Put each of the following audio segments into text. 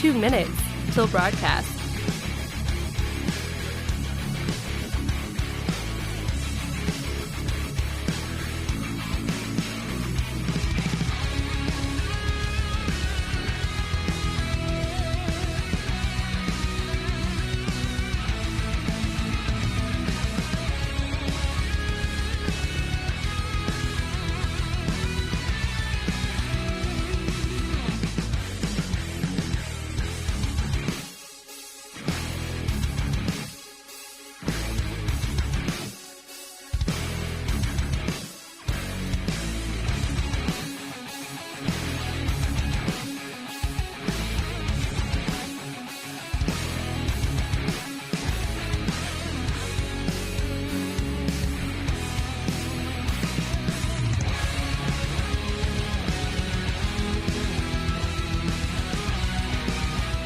2 minutes till broadcast.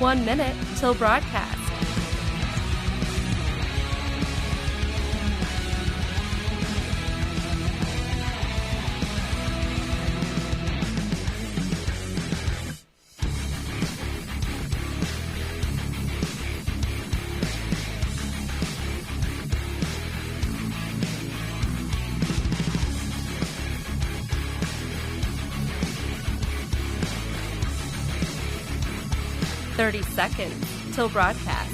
One minute till broadcast. Thirty seconds till broadcast.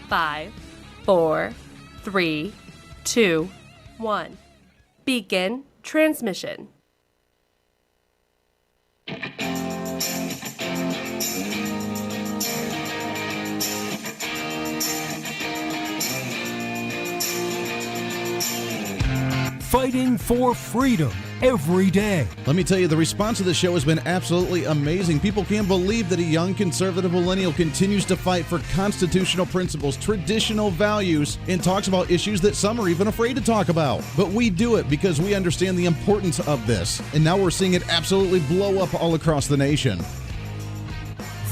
Five, 4, 3, 2, 1. Begin transmission. Fighting for freedom every day. Let me tell you, the response to the show has been absolutely amazing. People can't believe that a young conservative millennial continues to fight for constitutional principles, traditional values, and talks about issues that some are even afraid to talk about. But we do it because we understand the importance of this. And now we're seeing it absolutely blow up all across the nation.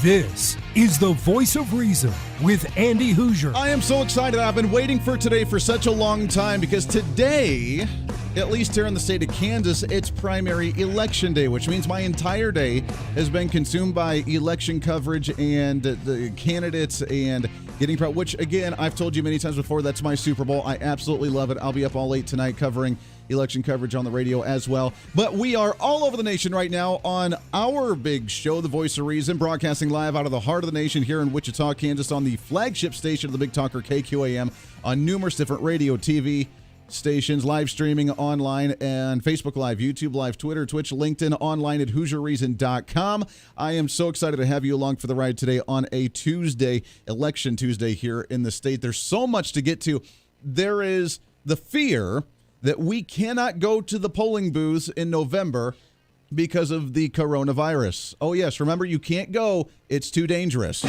This is the Voice of Reason with Andy Hooser. I am so excited. I've been waiting for today for such a long time because today, at least here in the state of Kansas, it's primary election day, which means my entire day has been consumed by election coverage and the candidates and getting proud, which, again, I've told you many times before, that's my Super Bowl. I absolutely love it. I'll be up all late tonight covering election coverage on the radio as well. But we are all over the nation right now on our big show, The Voice of Reason, broadcasting live out of the heart of the nation here in Wichita, Kansas, on the flagship station of the Big Talker KQAM, on numerous different radio, TV stations, live streaming online and Facebook Live, YouTube Live, Twitter, Twitch, LinkedIn, online at HooserReason.com. I am so excited to have you along for the ride today on a Tuesday, Election Tuesday here in the state. There's so much to get to. There is the fear that we cannot go to the polling booths in November because of the coronavirus. Oh, yes, remember, you can't go. It's too dangerous.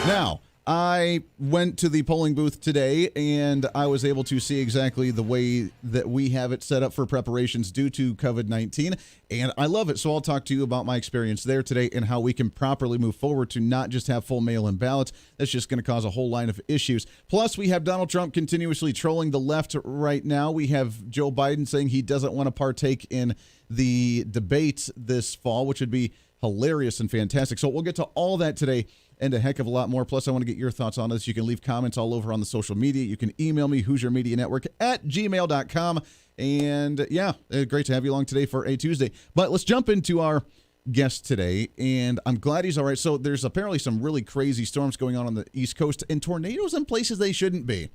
Now, I went to the polling booth today, and I was able to see exactly the way that we have it set up for preparations due to COVID-19, and I love it. So I'll talk to you about my experience there today and how we can properly move forward to not just have full mail-in ballots. That's just going to cause a whole line of issues. Plus, we have Donald Trump continuously trolling the left right now. We have Joe Biden saying he doesn't want to partake in the debate this fall, which would be hilarious and fantastic. So we'll get to all that today and a heck of a lot more. Plus, I want to get your thoughts on this. You can leave comments all over on the social media. You can email me, HooserMediaNetwork@gmail.com. And yeah, great to have you along today for a Tuesday. But let's jump into our guest today, and I'm glad he's all right. So there's apparently some really crazy storms going on the East Coast and tornadoes in places they shouldn't be.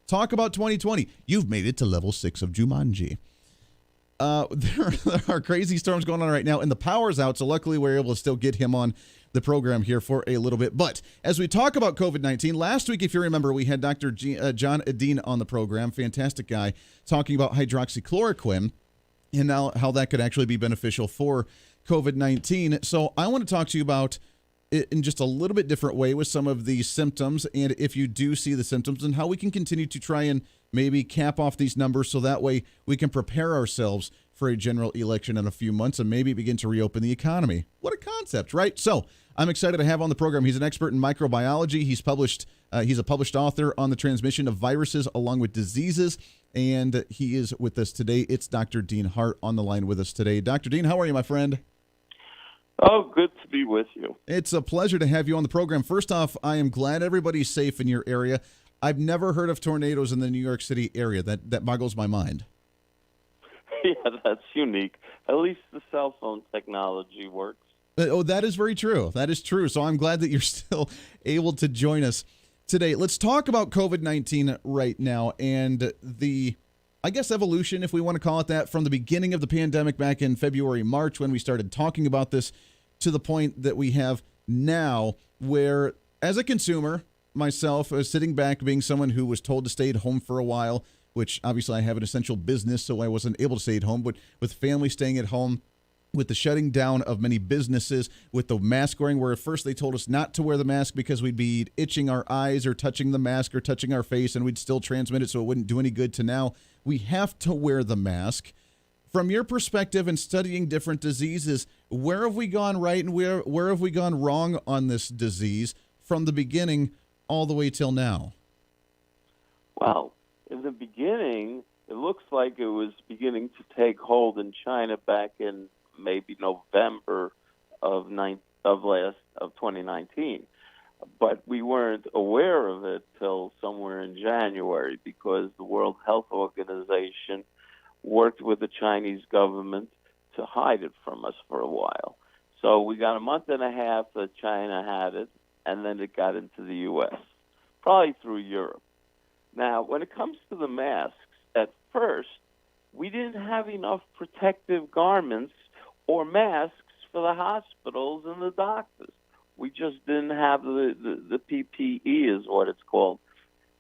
Talk about 2020. You've made it to level 6 of Jumanji. There are crazy storms going on right now, and the power's out, so luckily we're able to still get him on the program here for a little bit. But as we talk about COVID-19, last week, if you remember, we had Dr. John Edin on the program, fantastic guy, talking about hydroxychloroquine and now how that could actually be beneficial for COVID-19. So I want to talk to you about in just a little bit different way with some of these symptoms, and if you do see the symptoms, and how we can continue to try and maybe cap off these numbers so that way we can prepare ourselves for a general election in a few months and maybe begin to reopen the economy. What a concept, right? So I'm excited to have on the program. He's an expert in microbiology. He's a published author on the transmission of viruses along with diseases, and he is with us today. It's Dr. Dean Hart on the line with us today. Dr. Dean, how are you, my friend? Oh, good to be with you. It's a pleasure to have you on the program. First off, I am glad everybody's safe in your area. I've never heard of tornadoes in the New York City area. That boggles my mind. Yeah, that's unique. At least the cell phone technology works. Oh, that is very true. That is true. So I'm glad that you're still able to join us today. Let's talk about COVID-19 right now and the, I guess, evolution, if we want to call it that, from the beginning of the pandemic back in February, March, when we started talking about this, to the point that we have now, where as a consumer, myself, sitting back, being someone who was told to stay at home for a while, which obviously I have an essential business, so I wasn't able to stay at home, but with family staying at home, with the shutting down of many businesses, with the mask wearing, where at first they told us not to wear the mask because we'd be itching our eyes or touching the mask or touching our face and we'd still transmit it, so it wouldn't do any good, to now we have to wear the mask. From your perspective in studying different diseases, where have we gone right and where have we gone wrong on this disease from the beginning all the way till now? Well, in the beginning, it looks like it was beginning to take hold in China back in maybe November of 2019. But we weren't aware of it till somewhere in January because the World Health Organization worked with the Chinese government to hide it from us for a while. So we got a month and a half that China had it, and then it got into the U.S., probably through Europe. Now, when it comes to the masks, at first, we didn't have enough protective garments or masks for the hospitals and the doctors. We just didn't have the PPE is what it's called.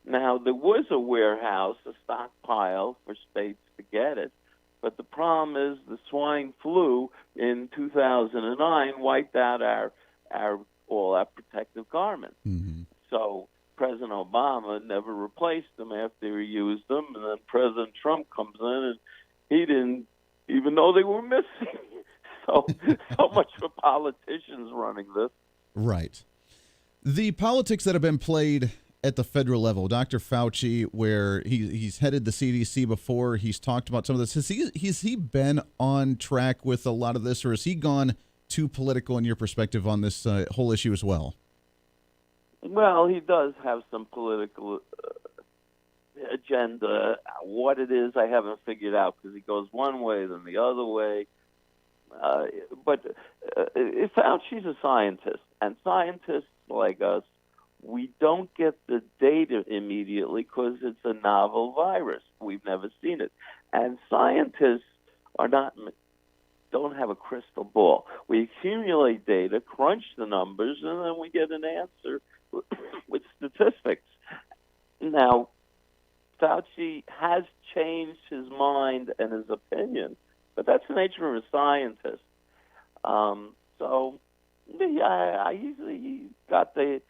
Now, there was a warehouse, a stockpile for states to get it, but the problem is the swine flu in 2009 wiped out all our protective garments. Mm-hmm. So President Obama never replaced them after he used them, and then President Trump comes in and he didn't even know they were missing. So much for politicians running this. Right. The politics that have been played at the federal level, Dr. Fauci, where he's headed the CDC before, he's talked about some of this. Has he been on track with a lot of this, or has he gone too political in your perspective on this whole issue as well? Well, he does have some political agenda. What it is, I haven't figured out because he goes one way, then the other way. But Fauci's a scientist, and scientists like us, we don't get the data immediately because it's a novel virus. We've never seen it. And scientists don't have a crystal ball. We accumulate data, crunch the numbers, and then we get an answer with statistics. Now, Fauci has changed his mind and his opinion, but that's the nature of a scientist. He got the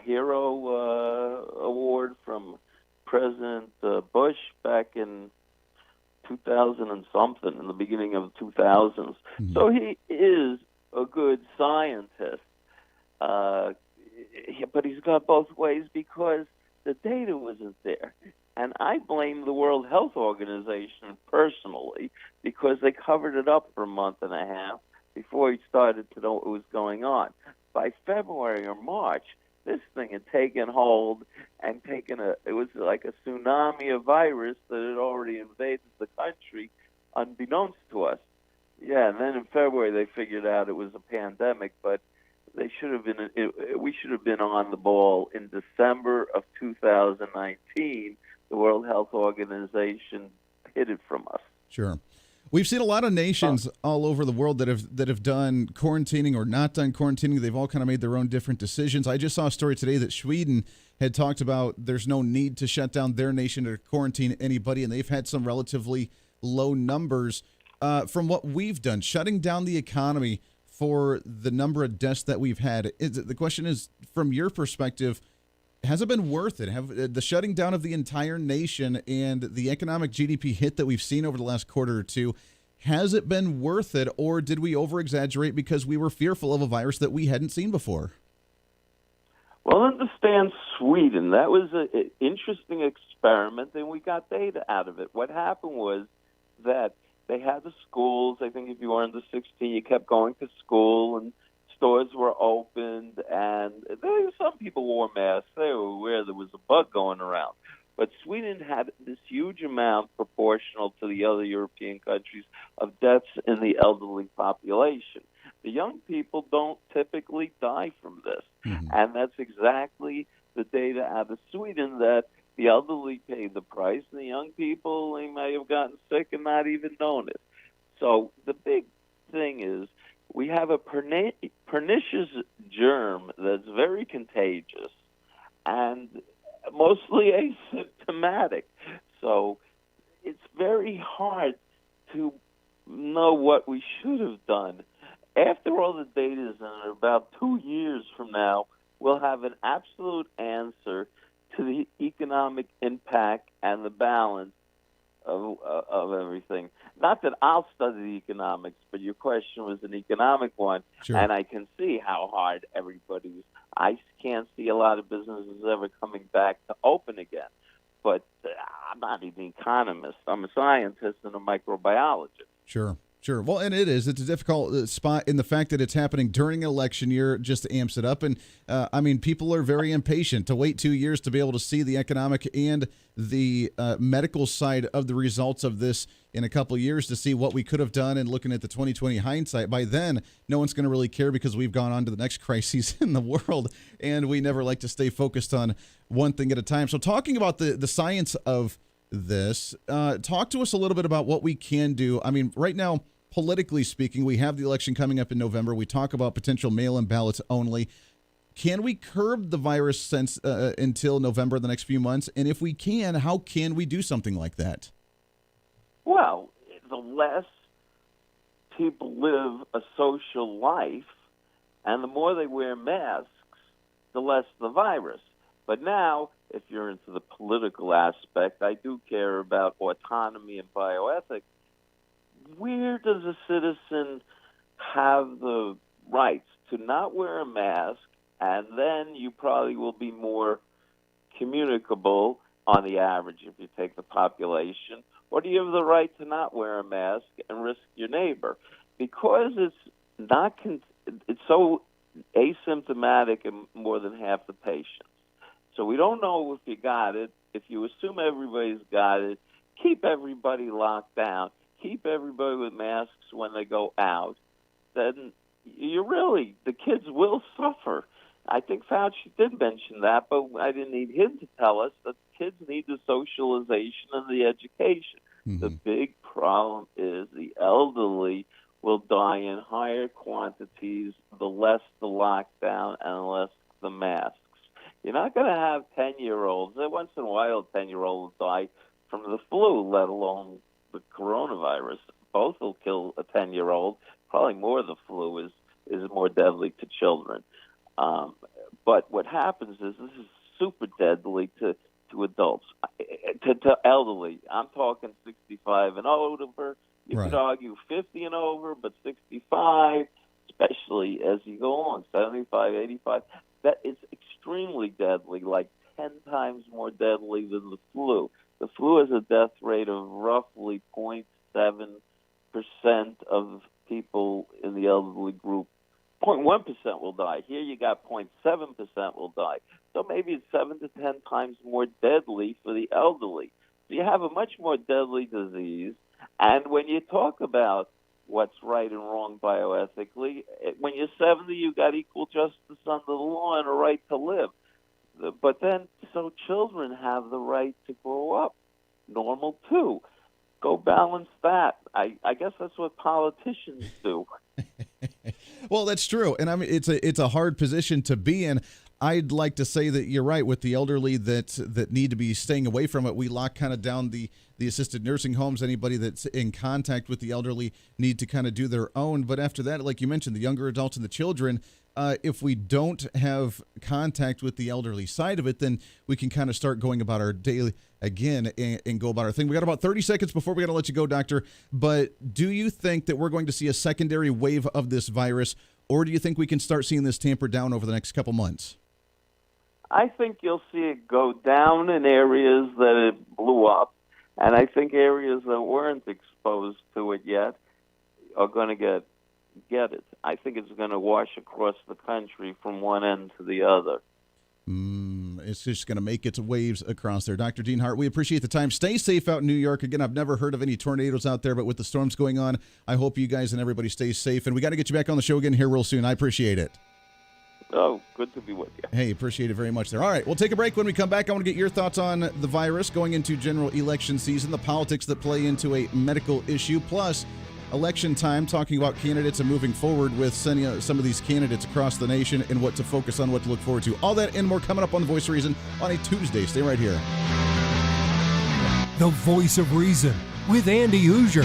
Hero Award from President Bush back in 2000 and something, in the beginning of the 2000s. Mm-hmm. So he is a good scientist. But he's got both ways because the data wasn't there. And I blame the World Health Organization personally because they covered it up for a month and a half before he started to know what was going on. By February or March, this thing had taken hold and it was like a tsunami of virus that had already invaded the country unbeknownst to us. Yeah, and then in February they figured out it was a pandemic, but we should have been on the ball in December of 2019. The World Health Organization hid it from us. Sure. We've seen a lot of nations all over the world that have done quarantining or not done quarantining. They've all kind of made their own different decisions. I just saw a story today that Sweden had talked about there's no need to shut down their nation or quarantine anybody, and they've had some relatively low numbers from what we've done. Shutting down the economy for the number of deaths that we've had. The question is, from your perspective, has it been worth it? Have the shutting down of the entire nation and the economic GDP hit that we've seen over the last quarter or two, has it been worth it, or did we over-exaggerate because we were fearful of a virus that we hadn't seen before? Well, understand Sweden. That was an interesting experiment, and we got data out of it. What happened was that they had the schools. I think if you were under 16, you kept going to school, and stores were opened, and some people wore masks. They were aware there was a bug going around. But Sweden had this huge amount, proportional to the other European countries, of deaths in the elderly population. The young people don't typically die from this. Mm-hmm. And that's exactly the data out of Sweden, that the elderly paid the price, and the young people, they may have gotten sick and not even known it. So the big thing is we have a pernicious germ that's very contagious and mostly asymptomatic. So it's very hard to know what we should have done. After all the data is in, about 2 years from now, we'll have an absolute answer to the economic impact and the balance of everything. Not that I'll study the economics, but your question was an economic one, sure. And I can see how hard everybody was. I can't see a lot of businesses ever coming back to open again. But I'm not even an economist. I'm a scientist and a microbiologist. Sure. Well, and it's a difficult spot in the fact that it's happening during an election year, just amps it up. And people are very impatient to wait 2 years to be able to see the economic and the medical side of the results of this in a couple of years to see what we could have done. And looking at the 2020 hindsight, by then, no one's going to really care because we've gone on to the next crises in the world. And we never like to stay focused on one thing at a time. So talking about the science of this, talk to us a little bit about what we can do. I mean, right now, politically speaking, we have the election coming up in November. We talk about potential mail-in ballots only. Can we curb the virus until November, the next few months? And if we can, how can we do something like that? Well, the less people live a social life and the more they wear masks, the less the virus. But now, if you're into the political aspect, I do care about autonomy and bioethics. Where does a citizen have the rights to not wear a mask, and then you probably will be more communicable on the average if you take the population, or do you have the right to not wear a mask and risk your neighbor? Because it's so asymptomatic in more than half the patients. So we don't know if you got it. If you assume everybody's got it, keep everybody locked down. Keep everybody with masks when they go out. Then the kids will suffer. I think Fauci did mention that, but I didn't need him to tell us that kids need the socialization and the education. Mm-hmm. The big problem is the elderly will die in higher quantities the less the lockdown and the less the masks. You're not going to have 10-year-olds. Once in a while, a 10-year-old will die from the flu, let alone the coronavirus. Both will kill a 10-year-old. Probably more of the flu is more deadly to children. But what happens is this is super deadly to adults, to elderly. I'm talking 65 and over. You could argue 50 and over, but 65, especially as you go on, 75, 85, that is extremely deadly, like 10 times more deadly than the flu. The flu has a death rate of roughly 0.7% of people in the elderly group. 0.1% will die. Here you got 0.7% will die. So maybe it's 7 to 10 times more deadly for the elderly. So you have a much more deadly disease. And when you talk about what's right and wrong bioethically, when you're 70, you got equal justice under the law and a right to live. But then, so children have the right to grow up normal too. Go balance that. I guess that's what politicians do. Well, that's true, and I mean it's a hard position to be in. I'd like to say that you're right with the elderly that need to be staying away from it. We lock kind of down the assisted nursing homes. Anybody that's in contact with the elderly need to kind of do their own. But after that, like you mentioned, the younger adults and the children, if we don't have contact with the elderly side of it, then we can kind of start going about our daily again and go about our thing. We got about 30 seconds before we got to let you go, Doctor. But do you think that we're going to see a secondary wave of this virus, or do you think we can start seeing this tampered down over the next couple months? I think you'll see it go down in areas that it blew up, and I think areas that weren't exposed to it yet are going to get it. I think it's going to wash across the country from one end to the other. It's just going to make its waves across there. Dr. Dean Hart, we appreciate the time. Stay safe out in New York. Again, I've never heard of any tornadoes out there, but with the storms going on, I hope you guys and everybody stays safe. And we got to get you back on the show again here real soon. I appreciate it. Oh, good to be with you. Hey, appreciate it very much there. All right, we'll take a break. When we come back, I want to get your thoughts on the virus going into general election season, the politics that play into a medical issue, plus election time, talking about candidates and moving forward with some of these candidates across the nation and what to focus on, what to look forward to. All that and more coming up on The Voice of Reason on a Tuesday. Stay right here. The Voice of Reason with Andy Hooser.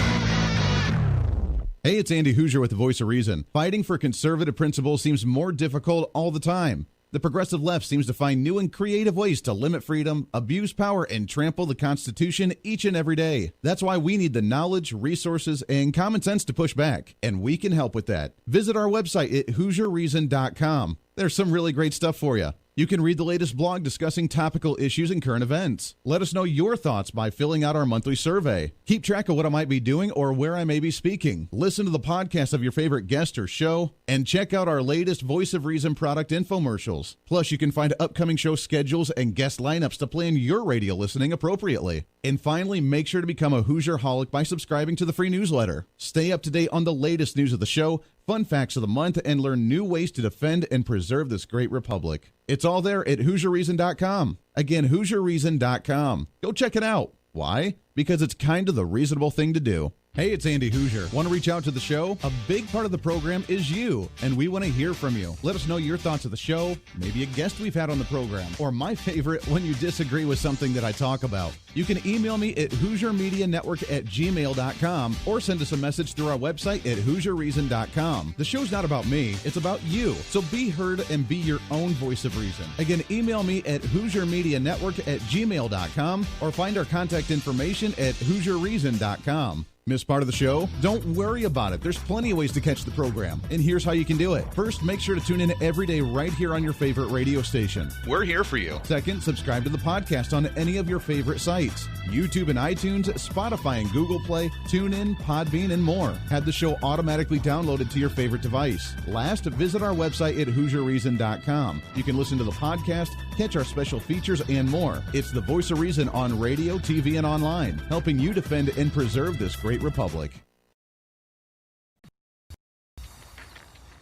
Hey, it's Andy Hooser with The Voice of Reason. Fighting for conservative principles seems more difficult all the time. The progressive left seems to find new and creative ways to limit freedom, abuse power, and trample the Constitution each and every day. That's why we need the knowledge, resources, and common sense to push back, and we can help with that. Visit our website at HooserReason.com. There's some really great stuff for you. You can read the latest blog discussing topical issues and current events. Let us know your thoughts by filling out our monthly survey. Keep track of what I might be doing or where I may be speaking. Listen to the podcast of your favorite guest or show, and check out our latest Voice of Reason product infomercials. Plus, you can find upcoming show schedules and guest lineups to plan your radio listening appropriately. And finally, make sure to become a Hoosier-holic by subscribing to the free newsletter. Stay up to date on the latest news of the show, fun facts of the month, and learn new ways to defend and preserve this great republic. It's all there at HooserReason.com. Again, HooserReason.com. Go check it out. Why? Because it's kind of the reasonable thing to do. Hey, it's Andy Hooser. Want to reach out to the show? A big part of the program is you, and we want to hear from you. Let us know your thoughts of the show, maybe a guest we've had on the program, or my favorite, when you disagree with something that I talk about. You can email me at HooserMediaNetwork@gmail.com or send us a message through our website at HooserReason.com. The show's not about me, it's about you. So be heard and be your own voice of reason. Again, email me at HooserMediaNetwork@gmail.com or find our contact information at HooserReason.com. Miss part of the show? Don't worry about it. There's plenty of ways to catch the program, and here's how you can do it. First, make sure to tune in every day right here on your favorite radio station. We're here for you. Second, subscribe to the podcast on any of your favorite sites. YouTube and iTunes, Spotify and Google Play, TuneIn, Podbean, and more. Have the show automatically downloaded to your favorite device. Last, visit our website at HooserReason.com. You can listen to the podcast, catch our special features, and more. It's the Voice of Reason on radio, TV, and online, helping you defend and preserve this great republic.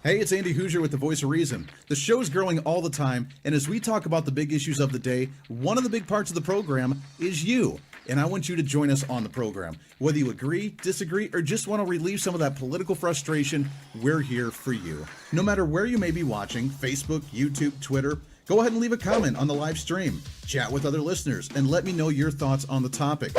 Hey, it's Andy Hooser with The Voice of Reason. The show's growing all the time, and as we talk about the big issues of the day, one of the big parts of the program is you. And I want you to join us on the program. Whether you agree, disagree, or just want to relieve some of that political frustration, we're here for you. No matter where you may be watching, Facebook, YouTube, Twitter, go ahead and leave a comment on the live stream. Chat with other listeners and let me know your thoughts on the topic.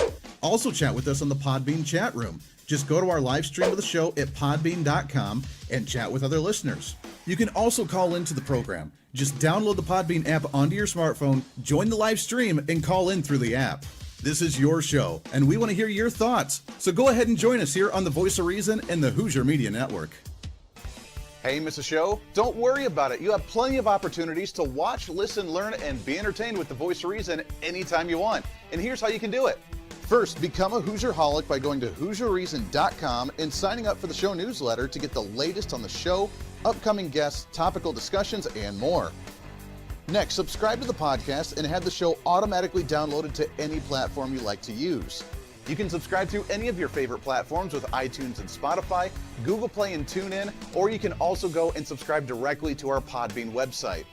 Also chat with us on the Podbean chat room. Just go to our live stream of the show at podbean.com and chat with other listeners. You can also call into the program. Just download the Podbean app onto your smartphone, join the live stream, and call in through the app. This is your show, and we want to hear your thoughts. So go ahead and join us here on the Voice of Reason and the Hooser Media Network. Hey, miss a show? Don't worry about it. You have plenty of opportunities to watch, listen, learn, and be entertained with the Voice of Reason anytime you want. And here's how you can do it. First, become a Hoosier-holic by going to HooserReason.com and signing up for the show newsletter to get the latest on the show, upcoming guests, topical discussions, and more. Next, subscribe to the podcast and have the show automatically downloaded to any platform you like to use. You can subscribe through any of your favorite platforms with iTunes and Spotify, Google Play and TuneIn, or you can also go and subscribe directly to our Podbean website.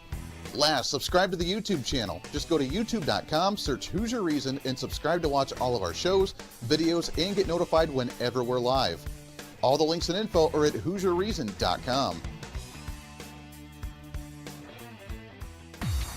Last, subscribe to the YouTube channel. Just go to youtube.com, search Hooser Reason, and subscribe to watch all of our shows, videos, and get notified whenever we're live. All the links and info are at HooserReason.com.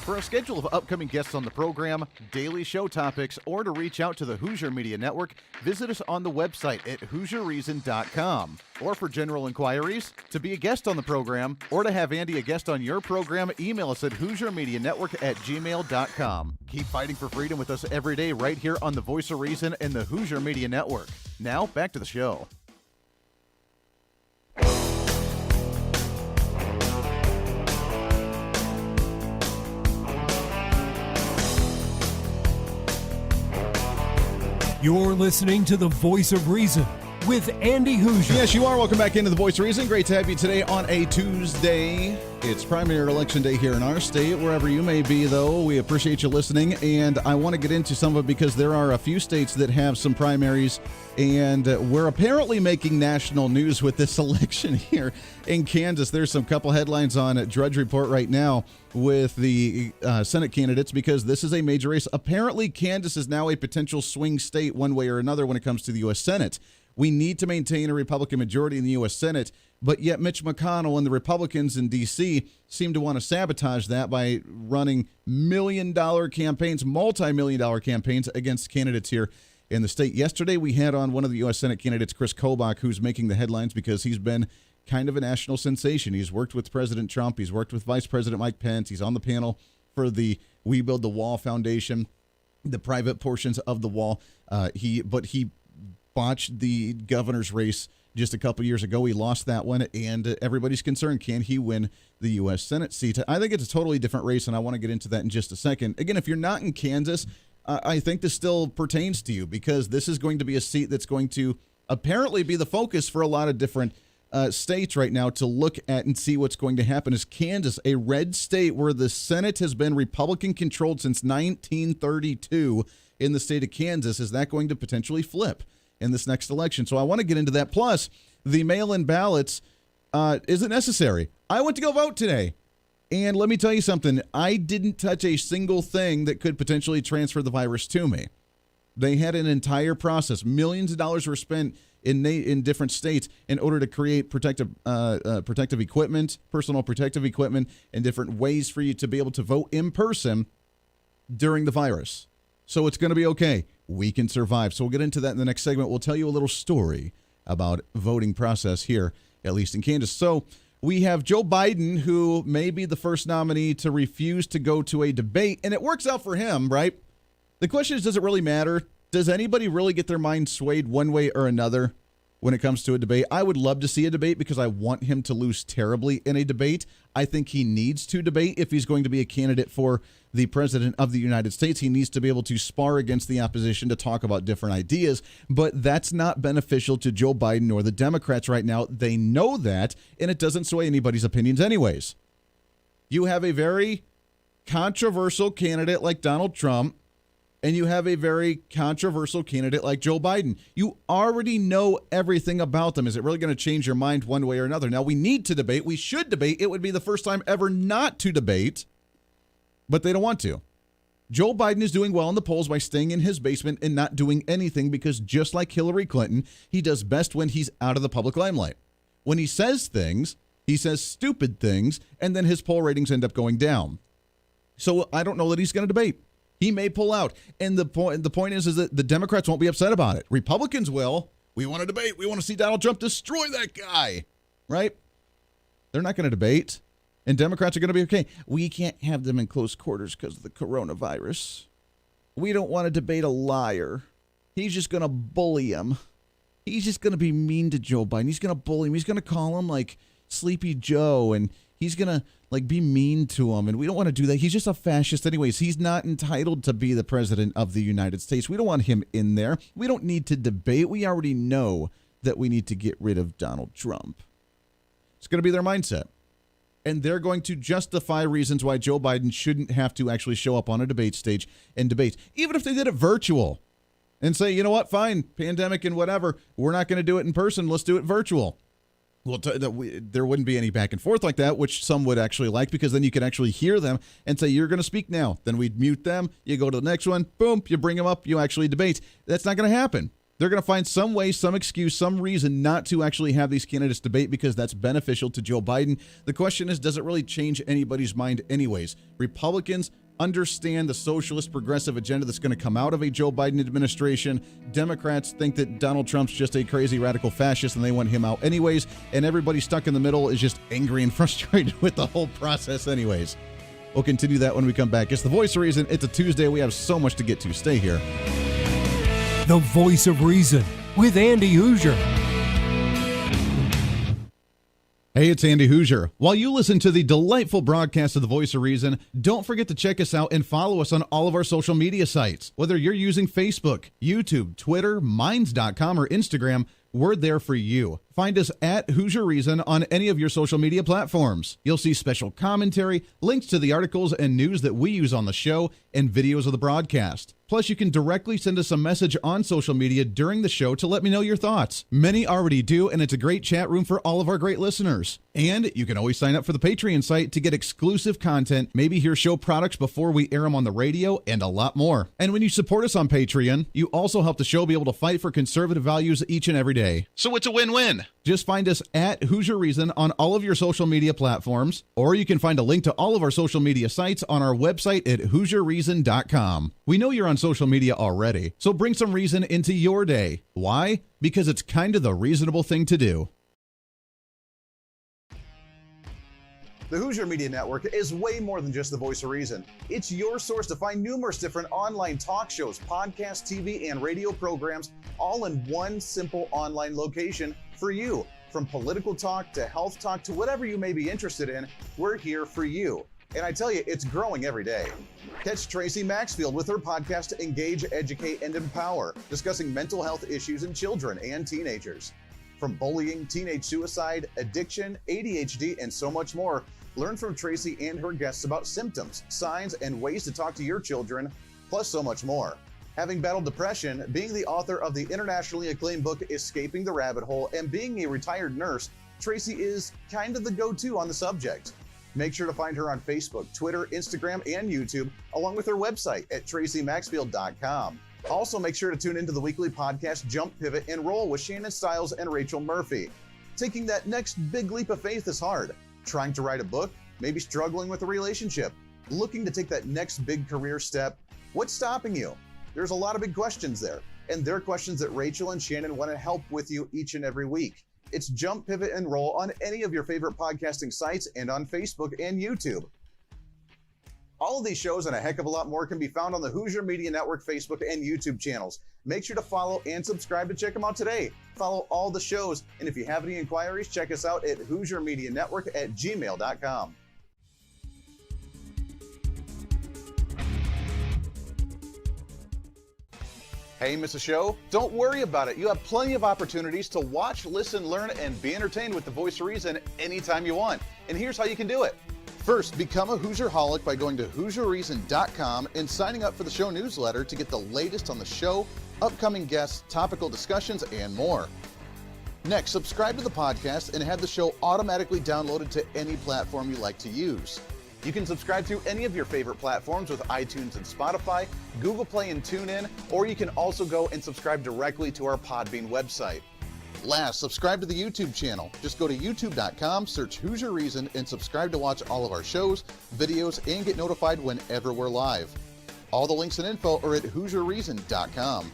For a schedule of upcoming guests on the program, daily show topics, or to reach out to the Hooser Media Network, visit us on the website at HooserReason.com. Or for general inquiries, to be a guest on the program, or to have Andy a guest on your program, email us at HooserMediaNetwork@gmail.com. Keep fighting for freedom with us every day right here on the Voice of Reason and the Hooser Media Network. Now, back to the show. You're listening to the Voice of Reason with Andy Hooser. Yes, you are. Welcome back into the Voice of Reason. Great to have you today on a Tuesday. It's primary election day here in our state. Wherever you may be, though, we appreciate you listening. And I want to get into some of it because there are a few states that have some primaries. And we're apparently making national news with this election here in Kansas. There's some couple headlines on Drudge Report right now with the Senate candidates because this is a major race. Apparently, Kansas is now a potential swing state one way or another when it comes to the U.S. Senate. We need to maintain a Republican majority in the U.S. Senate, but yet Mitch McConnell and the Republicans in D.C. seem to want to sabotage that by running million-dollar campaigns, multi-million-dollar campaigns against candidates here in the state. Yesterday, we had on one of the U.S. Senate candidates, Chris Kobach, who's making the headlines because he's been kind of a national sensation. He's worked with President Trump. He's worked with Vice President Mike Pence. He's on the panel for the We Build the Wall Foundation, the private portions of the wall. He botched the governor's race just a couple years ago. He lost that one, and everybody's concerned, can he win the U.S. Senate seat? I think it's a totally different race, and I want to get into that in just a second. Again, if you're not in Kansas, I think this still pertains to you because this is going to be a seat that's going to apparently be the focus for a lot of different states right now to look at and see what's going to happen. Is Kansas, a red state where the Senate has been Republican-controlled since 1932 in the state of Kansas, is that going to potentially flip in this next election? So I want to get into that. Plus, the mail-in ballots, is it necessary? I went to go vote today, and let me tell you something. I didn't touch a single thing that could potentially transfer the virus to me. They had an entire process. Millions of dollars were spent in different states in order to create protective equipment, personal protective equipment, and different ways for you to be able to vote in person during the virus. So it's going to be okay. We can survive. So we'll get into that in the next segment. We'll tell you a little story about voting process here, at least in Kansas. So we have Joe Biden, who may be the first nominee to refuse to go to a debate, and it works out for him, right? The question is, does it really matter? Does anybody really get their mind swayed one way or another when it comes to a debate? I would love to see a debate because I want him to lose terribly in a debate. I think he needs to debate if he's going to be a candidate for the president of the United States. He needs to be able to spar against the opposition to talk about different ideas, but that's not beneficial to Joe Biden or the Democrats right now. They know that, and it doesn't sway anybody's opinions anyways. You have a very controversial candidate like Donald Trump, and you have a very controversial candidate like Joe Biden. You already know everything about them. Is it really going to change your mind one way or another? Now, we need to debate. We should debate. It would be the first time ever not to debate, but they don't want to. Joe Biden is doing well in the polls by staying in his basement and not doing anything because just like Hillary Clinton, he does best when he's out of the public limelight. When he says things, he says stupid things, and then his poll ratings end up going down. So I don't know that he's going to debate. He may pull out. And the point is that the Democrats won't be upset about it. Republicans will. We want to debate. We want to see Donald Trump destroy that guy. Right? They're not going to debate. And Democrats are going to be okay. We can't have them in close quarters because of the coronavirus. We don't want to debate a liar. He's just going to bully him. He's just going to be mean to Joe Biden. He's going to bully him. He's going to call him like Sleepy Joe, and he's going to like be mean to him, and we don't want to do that. He's just a fascist anyways. He's not entitled to be the president of the United States. We don't want him in there. We don't need to debate. We already know that we need to get rid of Donald Trump. It's going to be their mindset. And they're going to justify reasons why Joe Biden shouldn't have to actually show up on a debate stage and debate, even if they did it virtual and say, you know what, fine, pandemic and whatever, we're not going to do it in person, let's do it virtual. Well, there wouldn't be any back and forth like that, which some would actually like, because then you can actually hear them and say, you're going to speak now. Then we'd mute them. You go to the next one. Boom. You bring them up. You actually debate. That's not going to happen. They're going to find some way, some excuse, some reason not to actually have these candidates debate because that's beneficial to Joe Biden. The question is, does it really change anybody's mind anyways? Republicans understand the socialist progressive agenda that's going to come out of a Joe Biden administration. Democrats think that Donald Trump's just a crazy radical fascist and they want him out anyways. And everybody stuck in the middle is just angry and frustrated with the whole process anyways. We'll continue that when we come back. It's the Voice of Reason. It's a Tuesday. We have so much to get to. Stay here. The Voice of Reason with Andy Hooser. Hey, it's Andy Hooser. While you listen to the delightful broadcast of The Voice of Reason, don't forget to check us out and follow us on all of our social media sites. Whether you're using Facebook, YouTube, Twitter, Minds.com, or Instagram, we're there for you. Find us at Hooser Reason on any of your social media platforms. You'll see special commentary, links to the articles and news that we use on the show, and videos of the broadcast. Plus, you can directly send us a message on social media during the show to let me know your thoughts. Many already do, and it's a great chat room for all of our great listeners. And you can always sign up for the Patreon site to get exclusive content, maybe hear show products before we air them on the radio, and a lot more. And when you support us on Patreon, you also help the show be able to fight for conservative values each and every day. So it's a win-win. Just find us at Hooser Reason on all of your social media platforms, or you can find a link to all of our social media sites on our website at HooserReason.com. We know you're on social media already, so bring some reason into your day. Why? Because it's kind of the reasonable thing to do. The Hooser Media Network is way more than just the Voice of Reason. It's your source to find numerous different online talk shows, podcasts, TV, and radio programs, all in one simple online location for you. From political talk to health talk to whatever you may be interested in, we're here for you. And I tell you, it's growing every day. Catch Tracy Maxfield with her podcast, Engage, Educate, and Empower, discussing mental health issues in children and teenagers. From bullying, teenage suicide, addiction, ADHD, and so much more, learn from Tracy and her guests about symptoms, signs, and ways to talk to your children, plus so much more. Having battled depression, being the author of the internationally acclaimed book Escaping the Rabbit Hole, and being a retired nurse, Tracy is kind of the go-to on the subject. Make sure to find her on Facebook, Twitter, Instagram, and YouTube, along with her website at tracymaxfield.com. Also, make sure to tune into the weekly podcast Jump, Pivot, and Roll with Shannon Stiles and Rachel Murphy. Taking that next big leap of faith is hard. Trying to write a book, maybe struggling with a relationship, looking to take that next big career step. What's stopping you? There's a lot of big questions there, and they're questions that Rachel and Shannon want to help with you each and every week. It's Jump, Pivot, and Roll on any of your favorite podcasting sites and on Facebook and YouTube. All of these shows and a heck of a lot more can be found on the Hooser Media Network Facebook and YouTube channels. Make sure to follow and subscribe to check them out today. Follow all the shows, and if you have any inquiries, check us out at HooserMediaNetwork@gmail.com. Hey, miss a show? Don't worry about it. You have plenty of opportunities to watch, listen, learn, and be entertained with the Voice of Reason anytime you want. And here's how you can do it. First, become a Hooserholic by going to HooserReason.com and signing up for the show newsletter to get the latest on the show, upcoming guests, topical discussions, and more. Next, subscribe to the podcast and have the show automatically downloaded to any platform you like to use. You can subscribe through any of your favorite platforms with iTunes and Spotify, Google Play and TuneIn, or you can also go and subscribe directly to our Podbean website. Last, subscribe to the YouTube channel. Just go to youtube.com, search Hooser Reason, and subscribe to watch all of our shows, videos, and get notified whenever we're live. All the links and info are at HooserReason.com.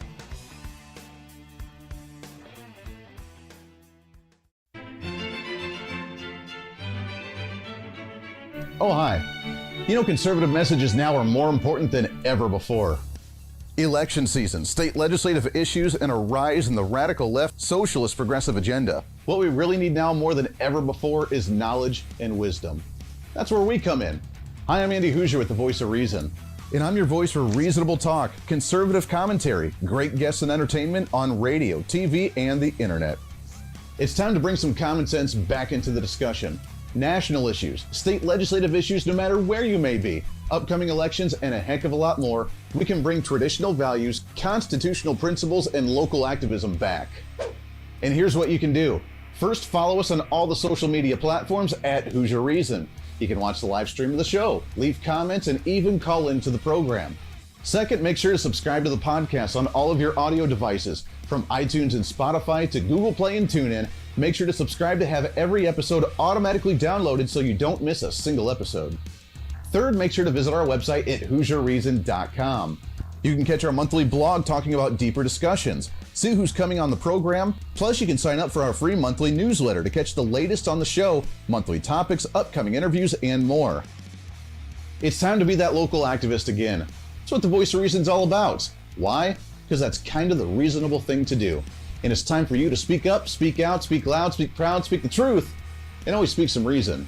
Oh, hi. You know, conservative messages now are more important than ever before. Election season, state legislative issues, and a rise in the radical left socialist progressive agenda. What we really need now more than ever before is knowledge and wisdom. That's where we come in. Hi, I'm Andy Hooser with the Voice of Reason. And I'm your voice for reasonable talk, conservative commentary, great guests and entertainment on radio, TV, and the internet. It's time to bring some common sense back into the discussion. National issues, state legislative issues, no matter where you may be, upcoming elections, and a heck of a lot more, we can bring traditional values, constitutional principles, and local activism back. And here's what you can do. First, follow us on all the social media platforms at Hooser Reason. You can watch the live stream of the show, leave comments, and even call into the program. Second, make sure to subscribe to the podcast on all of your audio devices, from iTunes and Spotify to Google Play and TuneIn. Make sure to subscribe to have every episode automatically downloaded so you don't miss a single episode. Third, make sure to visit our website at HooserReason.com. You can catch our monthly blog talking about deeper discussions, see who's coming on the program, plus you can sign up for our free monthly newsletter to catch the latest on the show, monthly topics, upcoming interviews, and more. It's time to be that local activist again. That's what the Voice of Reason's all about. Why? Because that's kind of the reasonable thing to do. And it's time for you to speak up, speak out, speak loud, speak proud, speak the truth, and always speak some reason.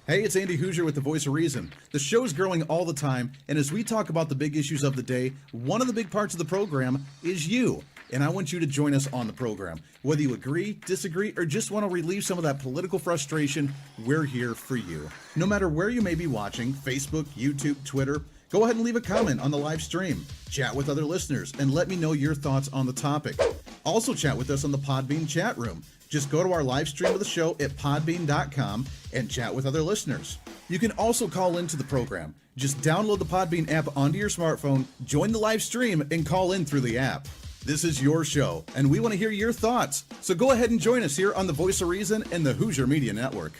Hey, it's Andy Hooser with the Voice of Reason. The show's growing all the time, and as we talk about the big issues of the day, one of the big parts of the program is you. And I want you to join us on the program. Whether you agree, disagree, or just want to relieve some of that political frustration, we're here for you. No matter where you may be watching, Facebook, YouTube, Twitter, go ahead and leave a comment on the live stream. Chat with other listeners and let me know your thoughts on the topic. Also chat with us on the Podbean chat room. Just go to our live stream of the show at podbean.com and chat with other listeners. You can also call into the program. Just download the Podbean app onto your smartphone, join the live stream, and call in through the app. This is your show, and we want to hear your thoughts. So go ahead and join us here on the Voice of Reason and the Hooser Media Network.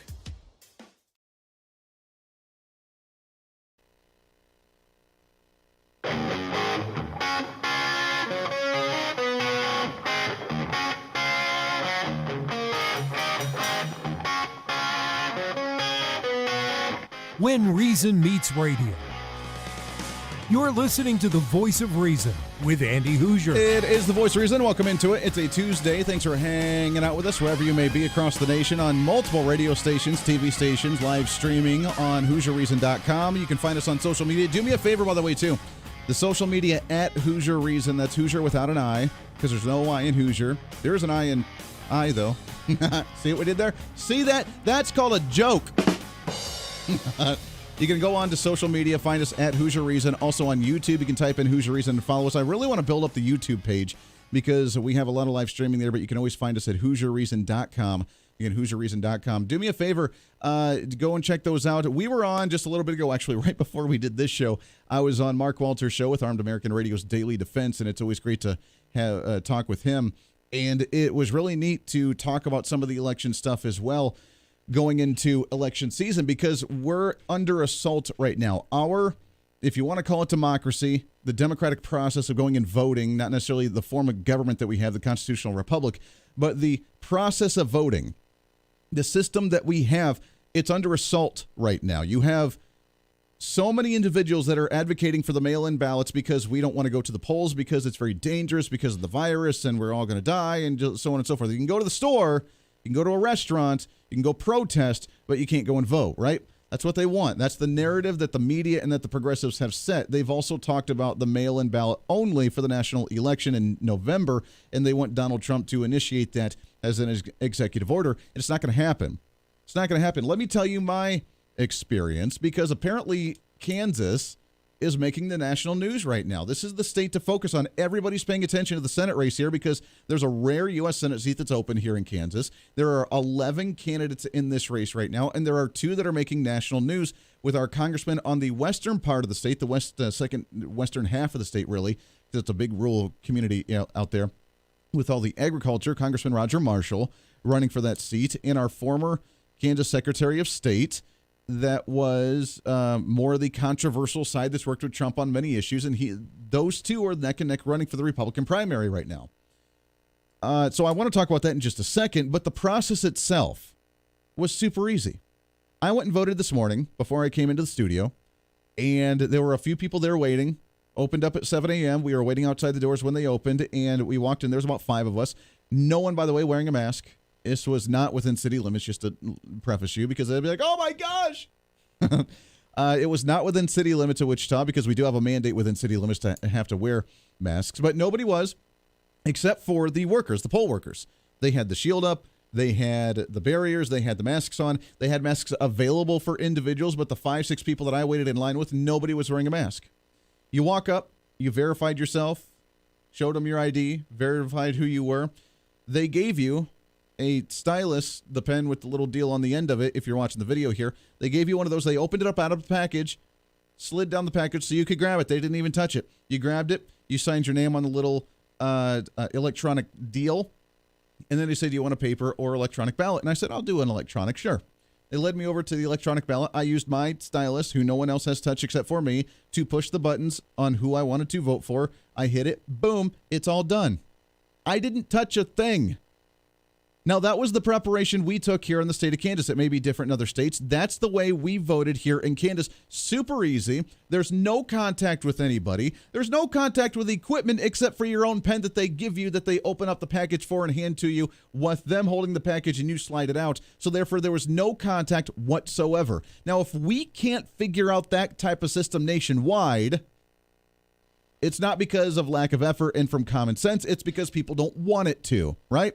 When Reason Meets Radio. You're listening to the Voice of Reason with Andy Hooser. It is the Voice of Reason. Welcome into it. It's a Tuesday. Thanks for hanging out with us wherever you may be across the nation on multiple radio stations, TV stations, live streaming on HooserReason.com. You can find us on social media. Do me a favor, by the way, too. The social media at Hooser Reason. That's Hooser without an I, because there's no I in Hooser. There is an I in I, though. See what we did there? See that? That's called a joke. You can go on to social media, find us at Hooser Reason. Also on YouTube, you can type in Hooser Reason and follow us. I really want to build up the YouTube page because we have a lot of live streaming there, but you can always find us at HooserReason.com. Again, HooserReason.com. Do me a favor, go and check those out. We were on just a little bit ago, actually, right before we did this show. I was on Mark Walter's show with Armed American Radio's Daily Defense, and it's always great to have talk with him. And it was really neat to talk about some of the election stuff as well, going into election season, because we're under assault right now. If you want to call it democracy, the democratic process of going and voting, not necessarily the form of government that we have, the constitutional republic, but the process of voting, the system that we have, it's under assault right now. You have so many individuals that are advocating for the mail-in ballots because we don't want to go to the polls because it's very dangerous because of the virus and we're all going to die and so on and so forth. You can go to the store, you can go to a restaurant, you can go protest, but you can't go and vote, right? That's what they want. That's the narrative that the media and that the progressives have set. They've also talked about the mail-in ballot only for the national election in November, and they want Donald Trump to initiate that as an executive order. It's not going to happen. It's not going to happen. Let me tell you my experience, because apparently Kansas is making the national news right now. This is the state to focus on. Everybody's paying attention to the Senate race here because there's a rare U.S. Senate seat that's open here in Kansas. There are 11 candidates in this race right now, and there are 2 that are making national news, with our congressman on the western part of the state, the second western half of the state, really, because it's a big rural community out there, with all the agriculture, Congressman Roger Marshall running for that seat, and our former Kansas Secretary of State, that was more of the controversial side that's worked with Trump on many issues, and those 2 are neck and neck running for the Republican primary right now. So I want to talk about that in just a second, but the process itself was super easy. I went and voted this morning before I came into the studio, and there were a few people there waiting. Opened up at 7 a.m. We were waiting outside the doors when they opened, and we walked in. There was about 5 of us. No one, by the way, wearing a mask. This was not within city limits, just to preface you, because they'd be like, oh my gosh. It was not within city limits of Wichita, because we do have a mandate within city limits to have to wear masks. But nobody was, except for the workers, the poll workers. They had the shield up. They had the barriers. They had the masks on. They had masks available for individuals, but the 5-6 people that I waited in line with, nobody was wearing a mask. You walk up, you verified yourself, showed them your ID, verified who you were. They gave you a stylus, the pen with the little deal on the end of it, if you're watching the video here. They gave you one of those. They opened it up out of the package, slid down the package so you could grab it. They didn't even touch it. You grabbed it. You signed your name on the little electronic deal. And then they said, do you want a paper or electronic ballot? And I said, I'll do an electronic, sure. They led me over to the electronic ballot. I used my stylus, who no one else has touched except for me, to push the buttons on who I wanted to vote for. I hit it. Boom. It's all done. I didn't touch a thing. Now, that was the preparation we took here in the state of Kansas. It may be different in other states. That's the way we voted here in Kansas. Super easy. There's no contact with anybody. There's no contact with equipment except for your own pen that they give you, that they open up the package for and hand to you, with them holding the package and you slide it out. So therefore, there was no contact whatsoever. Now, if we can't figure out that type of system nationwide, it's not because of lack of effort and from common sense. It's because people don't want it to, right?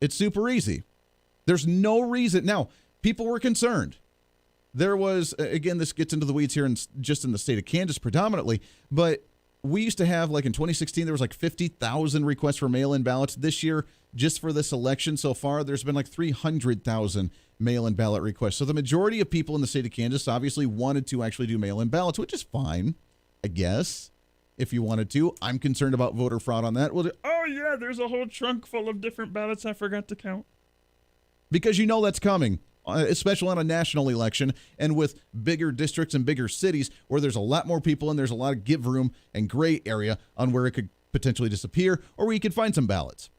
It's super easy. There's no reason. Now, people were concerned. There was, again, this gets into the weeds here and just in the state of Kansas predominantly, but we used to have, like in 2016, there was like 50,000 requests for mail-in ballots. This year, just for this election so far, there's been like 300,000 mail-in ballot requests. So the majority of people in the state of Kansas obviously wanted to actually do mail-in ballots, which is fine, I guess. If you wanted to. I'm concerned about voter fraud on that. Well, oh yeah, there's a whole trunk full of different ballots I forgot to count. Because you know that's coming, especially on a national election and with bigger districts and bigger cities where there's a lot more people and there's a lot of give room and gray area on where it could potentially disappear or where you could find some ballots.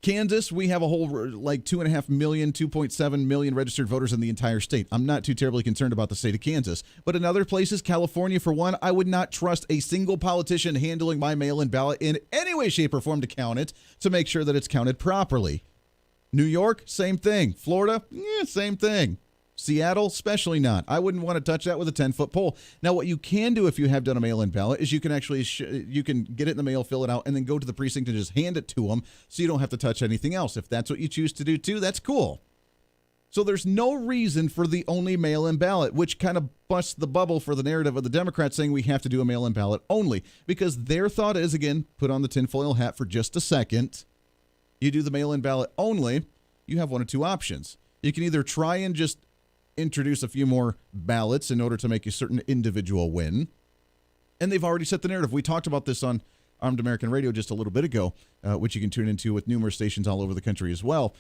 Kansas, we have a whole like 2.5 million, 2.7 million registered voters in the entire state. I'm not too terribly concerned about the state of Kansas. But in other places, California, for one, I would not trust a single politician handling my mail-in ballot in any way, shape, or form to count it, to make sure that it's counted properly. New York, same thing. Florida, same thing. Seattle, especially not. I wouldn't want to touch that with a 10-foot pole. Now, what you can do if you have done a mail-in ballot is you can actually you can get it in the mail, fill it out, and then go to the precinct and just hand it to them so you don't have to touch anything else. If that's what you choose to do too, that's cool. So there's no reason for the only mail-in ballot, which kind of busts the bubble for the narrative of the Democrats saying we have to do a mail-in ballot only, because their thought is, again, put on the tinfoil hat for just a second. You do the mail-in ballot only, you have one of two options. You can either try and just introduce a few more ballots in order to make a certain individual win. And they've already set the narrative. We talked about this on Armed American Radio just a little bit ago, which you can tune into with numerous stations all over the country as well.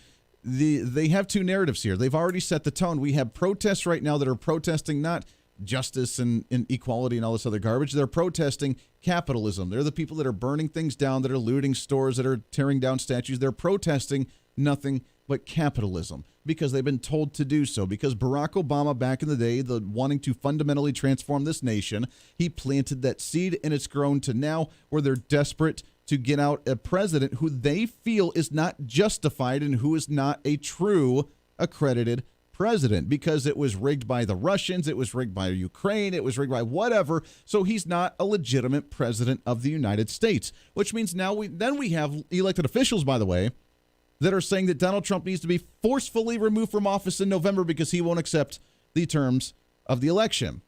They have two narratives here. They've already set the tone. We have protests right now that are protesting not justice and equality and all this other garbage. They're protesting capitalism. They're the people that are burning things down, that are looting stores, that are tearing down statues. They're protesting nothing but capitalism because they've been told to do so. Because Barack Obama, back in the day, the wanting to fundamentally transform this nation, he planted that seed, and it's grown to now where they're desperate to get out a president who they feel is not justified and who is not a true accredited president, because it was rigged by the Russians, it was rigged by Ukraine, it was rigged by whatever. So he's not a legitimate president of the United States, which means now we have elected officials, by the way, that are saying that Donald Trump needs to be forcefully removed from office in November because he won't accept the terms of the election.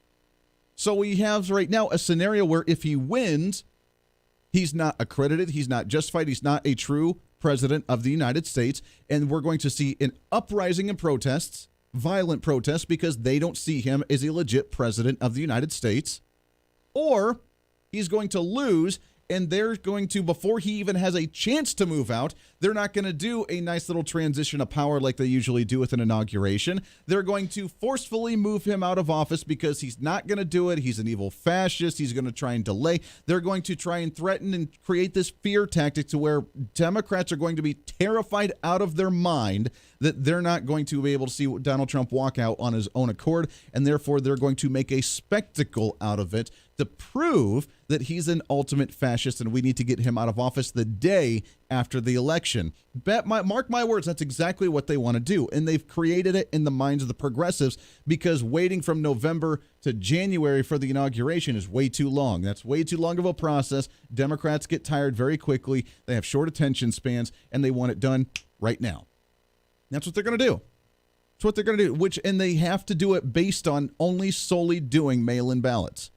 So we have right now a scenario where if he wins, he's not accredited, he's not justified, he's not a true president of the United States, and we're going to see an uprising in protests, violent protests, because they don't see him as a legit president of the United States. Or he's going to lose, and they're going to, before he even has a chance to move out, they're not going to do a nice little transition of power like they usually do with an inauguration. They're going to forcefully move him out of office because he's not going to do it. He's an evil fascist. He's going to try and delay. They're going to try and threaten and create this fear tactic to where Democrats are going to be terrified out of their mind that they're not going to be able to see Donald Trump walk out on his own accord, and therefore they're going to make a spectacle out of it to prove that he's an ultimate fascist and we need to get him out of office the day after the election. Mark my words, that's exactly what they want to do. And they've created it in the minds of the progressives because waiting from November to January for the inauguration is way too long. That's way too long of a process. Democrats get tired very quickly. They have short attention spans, and they want it done right now. That's what they're going to do. That's what they're going to do, and they have to do it based on only solely doing mail-in ballots.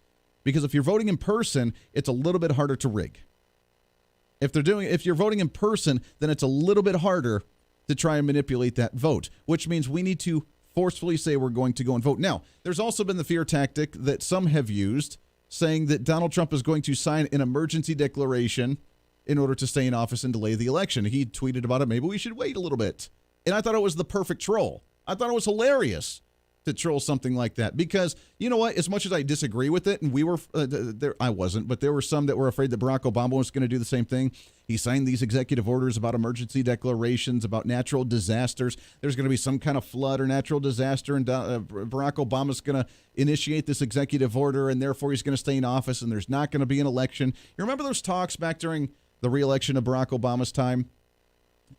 Because if you're voting in person, it's a little bit harder to rig. If you're voting in person, then it's a little bit harder to try and manipulate that vote, which means we need to forcefully say we're going to go and vote. Now, there's also been the fear tactic that some have used, saying that Donald Trump is going to sign an emergency declaration in order to stay in office and delay the election. He tweeted about it. Maybe we should wait a little bit. And I thought it was the perfect troll. I thought it was hilarious to troll something like that, because you know what? As much as I disagree with it, and we were I wasn't, but there were some that were afraid that Barack Obama was going to do the same thing. He signed these executive orders about emergency declarations, about natural disasters. There's going to be some kind of flood or natural disaster, and Barack Obama's going to initiate this executive order, and therefore he's going to stay in office, and there's not going to be an election. You remember those talks back during the re-election of Barack Obama's time,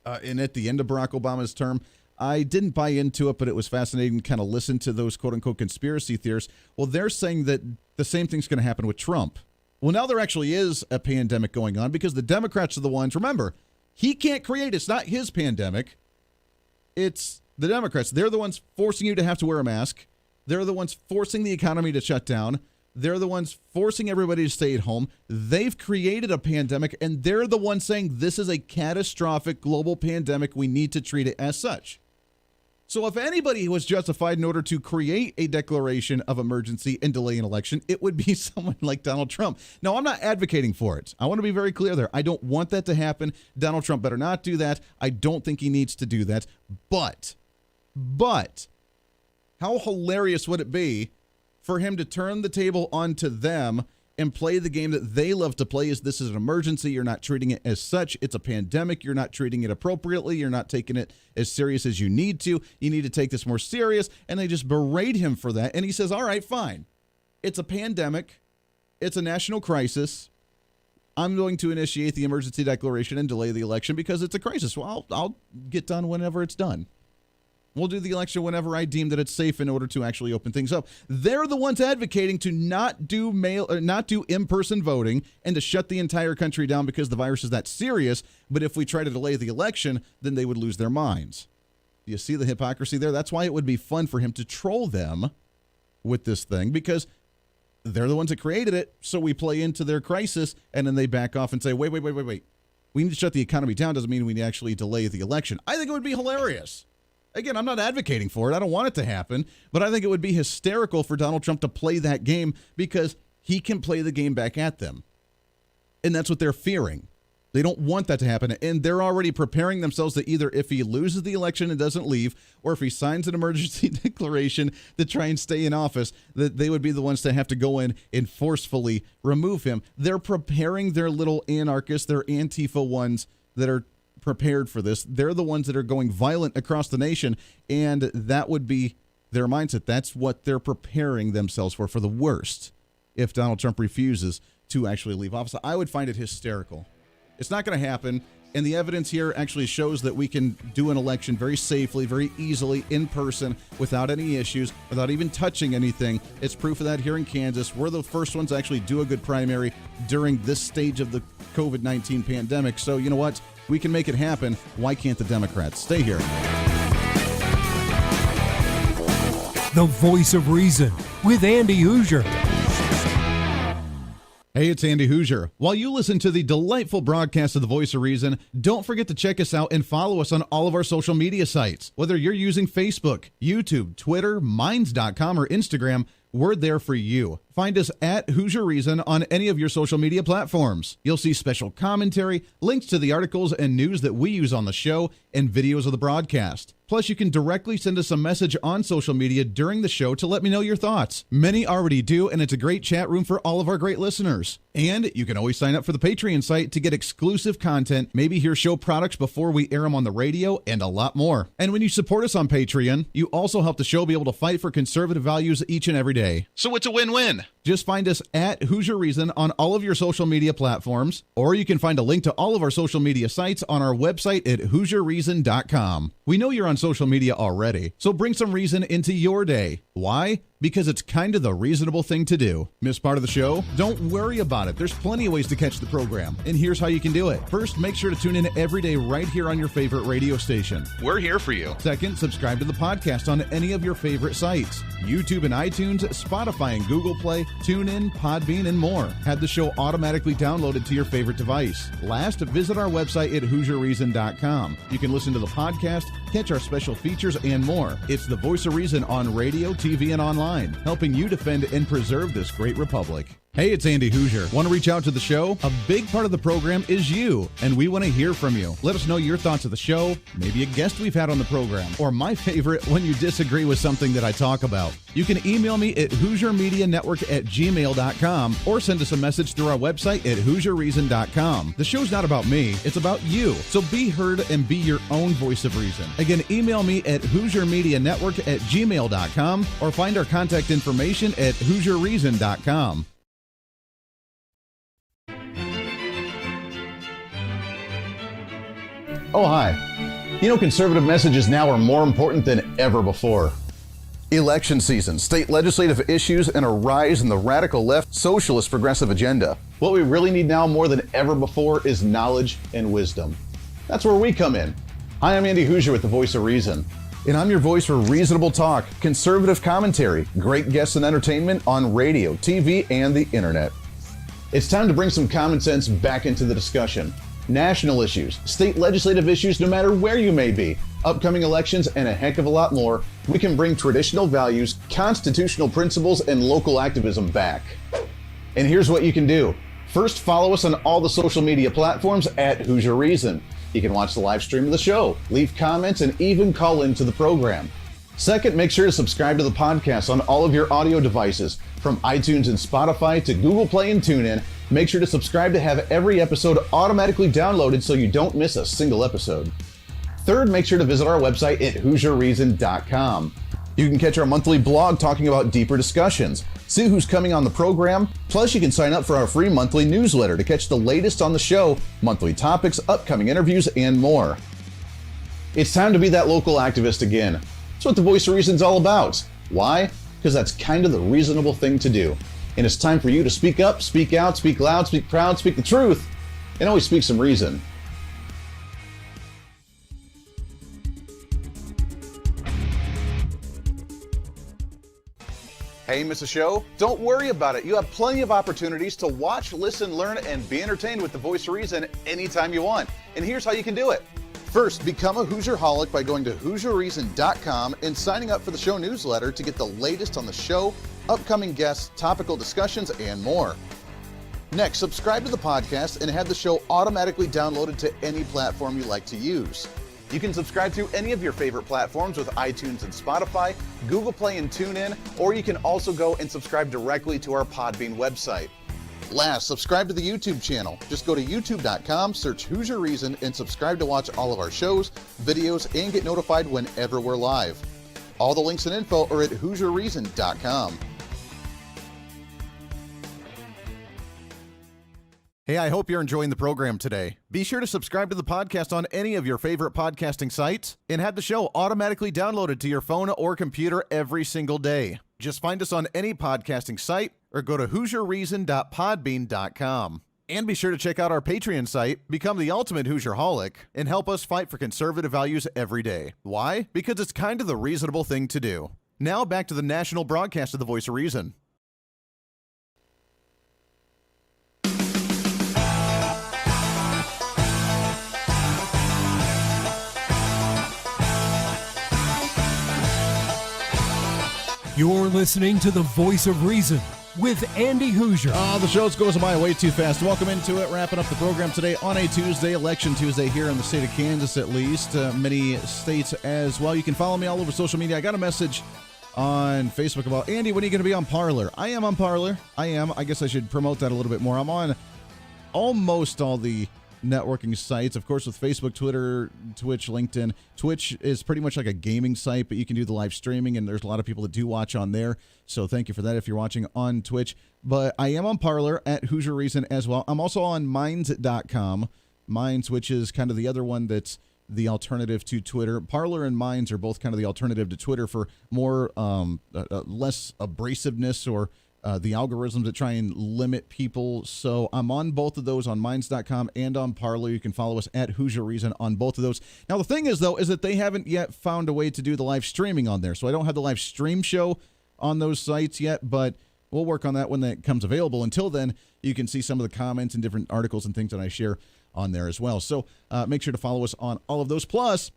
and at the end of Barack Obama's term? I didn't buy into it, but it was fascinating to kind of listen to those quote-unquote conspiracy theorists. Well, they're saying that the same thing's going to happen with Trump. Well, now there actually is a pandemic going on because the Democrats are the ones, remember, he can't create it. It's not his pandemic. It's the Democrats. They're the ones forcing you to have to wear a mask. They're the ones forcing the economy to shut down. They're the ones forcing everybody to stay at home. They've created a pandemic, and they're the ones saying this is a catastrophic global pandemic. We need to treat it as such. So if anybody was justified in order to create a declaration of emergency and delay an election, it would be someone like Donald Trump. Now, I'm not advocating for it. I want to be very clear there. I don't want that to happen. Donald Trump better not do that. I don't think he needs to do that. But how hilarious would it be for him to turn the table onto them and play the game that they love to play? Is this is an emergency. You're not treating it as such. It's a pandemic. You're not treating it appropriately. You're not taking it as serious as you need to. You need to take this more serious. And they just berate him for that. And he says, all right, fine. It's a pandemic. It's a national crisis. I'm going to initiate the emergency declaration and delay the election because it's a crisis. Well, I'll get done whenever it's done. We'll do the election whenever I deem that it's safe in order to actually open things up. They're the ones advocating to not do in-person voting and to shut the entire country down because the virus is that serious. But if we try to delay the election, then they would lose their minds. Do you see the hypocrisy there? That's why it would be fun for him to troll them with this thing, because they're the ones that created it. So we play into their crisis, and then they back off and say, wait. We need to shut the economy down. Doesn't mean we need to actually delay the election. I think it would be hilarious. Again, I'm not advocating for it. I don't want it to happen, but I think it would be hysterical for Donald Trump to play that game because he can play the game back at them. And that's what they're fearing. They don't want that to happen. And they're already preparing themselves that either if he loses the election and doesn't leave, or if he signs an emergency declaration to try and stay in office, that they would be the ones to have to go in and forcefully remove him. They're preparing their little anarchists, their Antifa ones that are prepared for this. They're the ones that are going violent across the nation, and that would be their mindset. That's what they're preparing themselves for the worst if Donald Trump refuses to actually leave office. I would find it hysterical. It's not going to happen, and the evidence here actually shows that we can do an election very safely, very easily, in person, without any issues, without even touching anything. It's proof of that here in Kansas. We're the first ones to actually do a good primary during this stage of the COVID-19 pandemic. So you know what? We can make it happen. Why can't the Democrats? Stay here. The Voice of Reason with Andy Hooser. Hey, it's Andy Hooser. While you listen to the delightful broadcast of The Voice of Reason, don't forget to check us out and follow us on all of our social media sites. Whether you're using Facebook, YouTube, Twitter, Minds.com, or Instagram, we're there for you. Find us at Hooser Reason on any of your social media platforms. You'll see special commentary, links to the articles and news that we use on the show, and videos of the broadcast. Plus, you can directly send us a message on social media during the show to let me know your thoughts. Many already do, and it's a great chat room for all of our great listeners. And you can always sign up for the Patreon site to get exclusive content, maybe hear show products before we air them on the radio, and a lot more. And when you support us on Patreon, you also help the show be able to fight for conservative values each and every day. So it's a win-win. Just find us at Hooser Reason on all of your social media platforms, or you can find a link to all of our social media sites on our website at HooserReason.com. We know you're on social media already, so bring some reason into your day. Why? Because it's kind of the reasonable thing to do. Miss part of the show? Don't worry about it. There's plenty of ways to catch the program, and here's how you can do it. First, make sure to tune in every day right here on your favorite radio station. We're here for you. Second, subscribe to the podcast on any of your favorite sites. YouTube and iTunes, Spotify and Google Play, TuneIn, Podbean, and more. Have the show automatically downloaded to your favorite device. Last, visit our website at HooserReason.com. You can listen to the podcast, catch our special features, and more. It's the voice of reason on radio, TV, and online, helping you defend and preserve this great republic. Hey, it's Andy Hooser. Want to reach out to the show? A big part of the program is you, and we want to hear from you. Let us know your thoughts of the show, maybe a guest we've had on the program, or my favorite, when you disagree with something that I talk about. You can email me at HooserMediaNetwork@gmail.com or send us a message through our website at HooserReason.com. The show's not about me, it's about you. So be heard and be your own voice of reason. Again, email me at HooserMediaNetwork@gmail.com or find our contact information at HooserReason.com. Oh, hi. You know, conservative messages now are more important than ever before. Election season, state legislative issues, and a rise in the radical left socialist progressive agenda. What we really need now more than ever before is knowledge and wisdom. That's where we come in. Hi, I'm Andy Hooser with the Voice of Reason, and I'm your voice for reasonable talk, conservative commentary, great guests and entertainment on radio, TV, and the internet. It's time to bring some common sense back into the discussion. National issues, state legislative issues, no matter where you may be, upcoming elections, and a heck of a lot more, we can bring traditional values, constitutional principles, and local activism back. And here's what you can do. First, follow us on all the social media platforms at Hooser Reason. You can watch the live stream of the show, leave comments, and even call into the program. Second, make sure to subscribe to the podcast on all of your audio devices, from iTunes and Spotify to Google Play and TuneIn. Make sure to subscribe to have every episode automatically downloaded so you don't miss a single episode. Third, make sure to visit our website at HooserReason.com. You can catch our monthly blog talking about deeper discussions, see who's coming on the program, plus you can sign up for our free monthly newsletter to catch the latest on the show, monthly topics, upcoming interviews, and more. It's time to be that local activist again. That's what the Voice of Reason's all about. Why? Because that's kind of the reasonable thing to do. And it's time for you to speak up, speak out, speak loud, speak proud, speak the truth, and always speak some reason. Hey, miss a show? Don't worry about it. You have plenty of opportunities to watch, listen, learn, and be entertained with the Voice of Reason anytime you want. And here's how you can do it. First, become a Hooserholic by going to HooserReason.com and signing up for the show newsletter to get the latest on the show, upcoming guests, topical discussions, and more. Next, subscribe to the podcast and have the show automatically downloaded to any platform you like to use. You can subscribe through any of your favorite platforms with iTunes and Spotify, Google Play and TuneIn, or you can also go and subscribe directly to our Podbean website. Last, subscribe to the YouTube channel. Just go to youtube.com, search Hooser Reason, and subscribe to watch all of our shows, videos, and get notified whenever we're live. All the links and info are at HooserReason.com. Hey, I hope you're enjoying the program today. Be sure to subscribe to the podcast on any of your favorite podcasting sites and have the show automatically downloaded to your phone or computer every single day. Just find us on any podcasting site or go to HooserReason.podbean.com. And be sure to check out our Patreon site, become the ultimate Hooserholic, and help us fight for conservative values every day. Why? Because it's kind of the reasonable thing to do. Now back to the national broadcast of the Voice of Reason. You're listening to the Voice of Reason with Andy Hooser. The show goes by way too fast. Welcome into it. Wrapping up the program today on a Tuesday, Election Tuesday here in the state of Kansas at least. Many states as well. You can follow me all over social media. I got a message on Facebook about, Andy, when are you going to be on Parler? I am on Parler. I am. I guess I should promote that a little bit more. I'm on almost all the networking sites, of course, with Facebook, Twitter, Twitch, LinkedIn. Twitch is pretty much like a gaming site, but you can do the live streaming, and there's a lot of people that do watch on there. So thank you for that if you're watching on Twitch. But I am on Parler at Hooser Reason as well. I'm also on Minds.com. Minds, which is kind of the other one that's the alternative to Twitter. Parler and Minds are both kind of the alternative to Twitter for more less abrasiveness or the algorithms that try and limit people. So I'm on both of those on Minds.com and on Parler. You can follow us at Hooser Reason on both of those. Now, the thing is, though, is that they haven't yet found a way to do the live streaming on there. So I don't have the live stream show on those sites yet, but we'll work on that when that comes available. Until then, you can see some of the comments and different articles and things that I share on there as well. So make sure to follow us on all of those. Plus,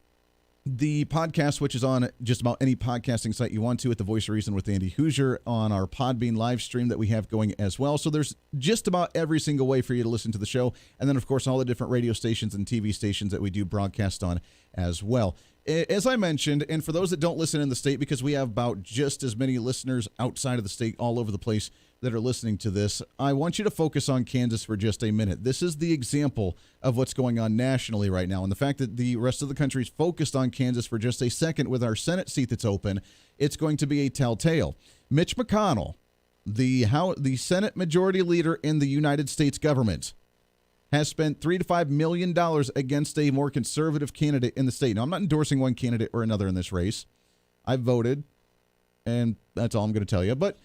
the podcast, which is on just about any podcasting site you want to, at The Voice of Reason with Andy Hooser, on our Podbean live stream that we have going as well. So there's just about every single way for you to listen to the show. And then, of course, all the different radio stations and TV stations that we do broadcast on as well. As I mentioned, and for those that don't listen in the state, because we have about just as many listeners outside of the state all over the place that are listening to this, I want you to focus on Kansas for just a minute. This is the example of what's going on nationally right now. And the fact that the rest of the country is focused on Kansas for just a second with our Senate seat that's open, it's going to be a telltale. Mitch McConnell, the Senate Majority Leader in the United States government, has spent $3 to $5 million against a more conservative candidate in the state. Now, I'm not endorsing one candidate or another in this race. I voted, and that's all I'm going to tell you. But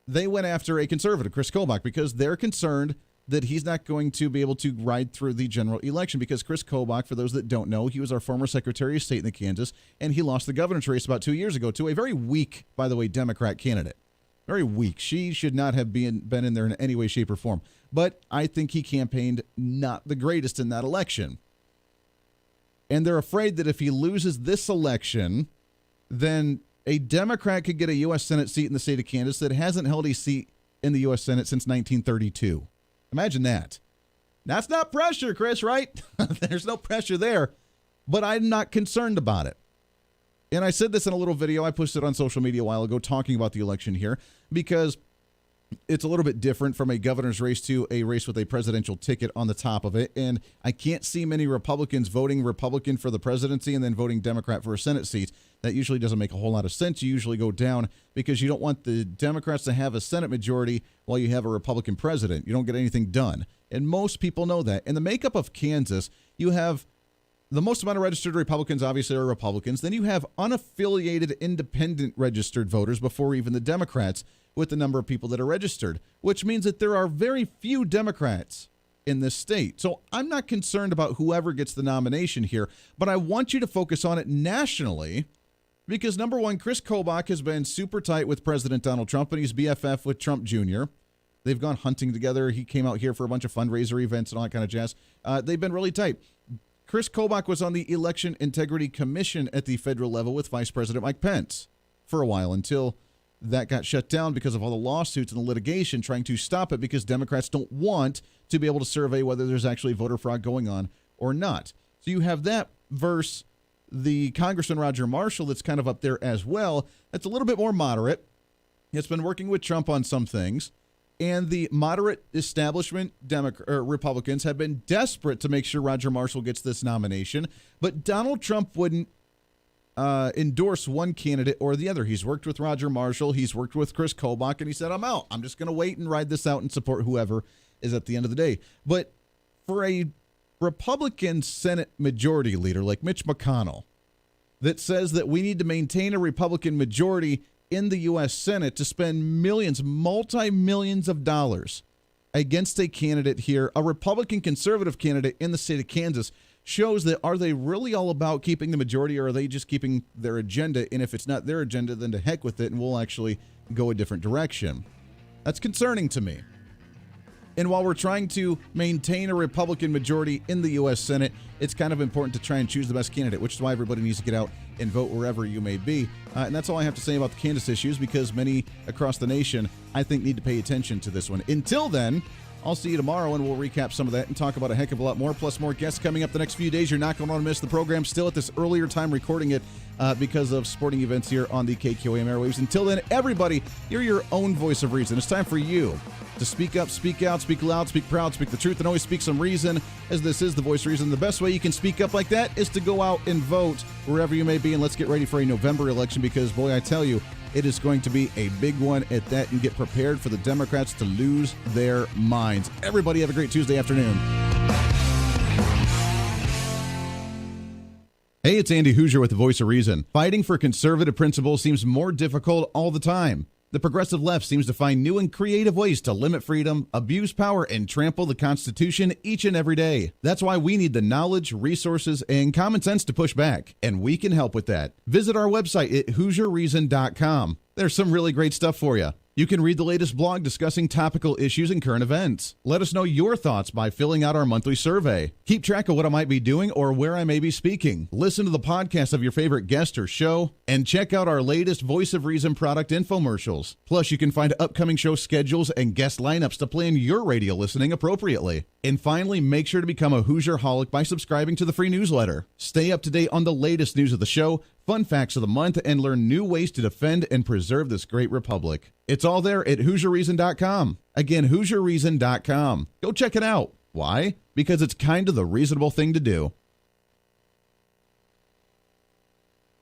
they went after a conservative, Chris Kobach, because they're concerned that he's not going to be able to ride through the general election. Because Chris Kobach, for those that don't know, he was our former Secretary of State in Kansas, and he lost the governor's race about 2 years ago to a very weak, by the way, Democrat candidate. Very weak. She should not have been in there in any way, shape, or form. But I think he campaigned not the greatest in that election. And they're afraid that if he loses this election, then a Democrat could get a U.S. Senate seat in the state of Kansas that hasn't held a seat in the U.S. Senate since 1932. Imagine that. That's not pressure, Chris, right? There's no pressure there. But I'm not concerned about it. And I said this in a little video I posted on social media a while ago talking about the election here, because it's a little bit different from a governor's race to a race with a presidential ticket on the top of it. And I can't see many Republicans voting Republican for the presidency and then voting Democrat for a Senate seat. That usually doesn't make a whole lot of sense. You usually go down because you don't want the Democrats to have a Senate majority while you have a Republican president. You don't get anything done. And most people know that. In the makeup of Kansas, you have the most amount of registered Republicans, obviously, are Republicans. Then you have unaffiliated independent registered voters before even the Democrats, with the number of people that are registered, which means that there are very few Democrats in this state. So I'm not concerned about whoever gets the nomination here, but I want you to focus on it nationally because, number one, Chris Kobach has been super tight with President Donald Trump, and he's BFF with Trump Jr. They've gone hunting together. He came out here for a bunch of fundraiser events and all that kind of jazz. They've been really tight. Chris Kobach was on the Election Integrity Commission at the federal level with Vice President Mike Pence for a while until that got shut down because of all the lawsuits and the litigation trying to stop it because Democrats don't want to be able to survey whether there's actually voter fraud going on or not. So you have that versus the Congressman Roger Marshall that's kind of up there as well. That's a little bit more moderate. It's been working with Trump on some things. And the moderate establishment Republicans have been desperate to make sure Roger Marshall gets this nomination. But Donald Trump wouldn't endorse one candidate or the other. He's worked with Roger Marshall. He's worked with Chris Kobach. And he said, I'm out. I'm just going to wait and ride this out and support whoever is at the end of the day. But for a Republican Senate majority leader like Mitch McConnell that says that we need to maintain a Republican majority in the U.S. Senate to spend millions, multi-millions of dollars against a candidate here, a Republican conservative candidate in the state of Kansas, shows that are they really all about keeping the majority, or are they just keeping their agenda? And if it's not their agenda, then to heck with it, and we'll actually go a different direction. That's concerning to me. And while we're trying to maintain a Republican majority in the U.S. Senate, it's kind of important to try and choose the best candidate, which is why everybody needs to get out and vote wherever you may be. And that's all I have to say about the Kansas issues, because many across the nation, I think, need to pay attention to this one. Until then, I'll see you tomorrow, and we'll recap some of that and talk about a heck of a lot more, plus more guests coming up the next few days. You're not going to want to miss the program. Still at this earlier time recording it because of sporting events here on the KQAM airwaves. Until then, everybody, you're your own voice of reason. It's time for you to speak up, speak out, speak loud, speak proud, speak the truth, and always speak some reason, as this is the voice of reason. The best way you can speak up like that is to go out and vote wherever you may be, and let's get ready for a November election, because, boy, I tell you, it is going to be a big one at that, and get prepared for the Democrats to lose their minds. Everybody have a great Tuesday afternoon. Hey, it's Andy Hooser with the Voice of Reason. Fighting for conservative principles seems more difficult all the time. The progressive left seems to find new and creative ways to limit freedom, abuse power, and trample the Constitution each and every day. That's why we need the knowledge, resources, and common sense to push back, and we can help with that. Visit our website at HooserReason.com. There's some really great stuff for you. You can read the latest blog discussing topical issues and current events. Let us know your thoughts by filling out our monthly survey. Keep track of what I might be doing or where I may be speaking. Listen to the podcast of your favorite guest or show, and check out our latest Voice of Reason product infomercials. Plus, you can find upcoming show schedules and guest lineups to plan your radio listening appropriately. And finally, make sure to become a Hoosier-holic by subscribing to the free newsletter. Stay up to date on the latest news of the show, fun facts of the month, and learn new ways to defend and preserve this great republic. It's all there at HooserReason.com. Again, HooserReason.com. Go check it out. Why? Because it's kind of the reasonable thing to do.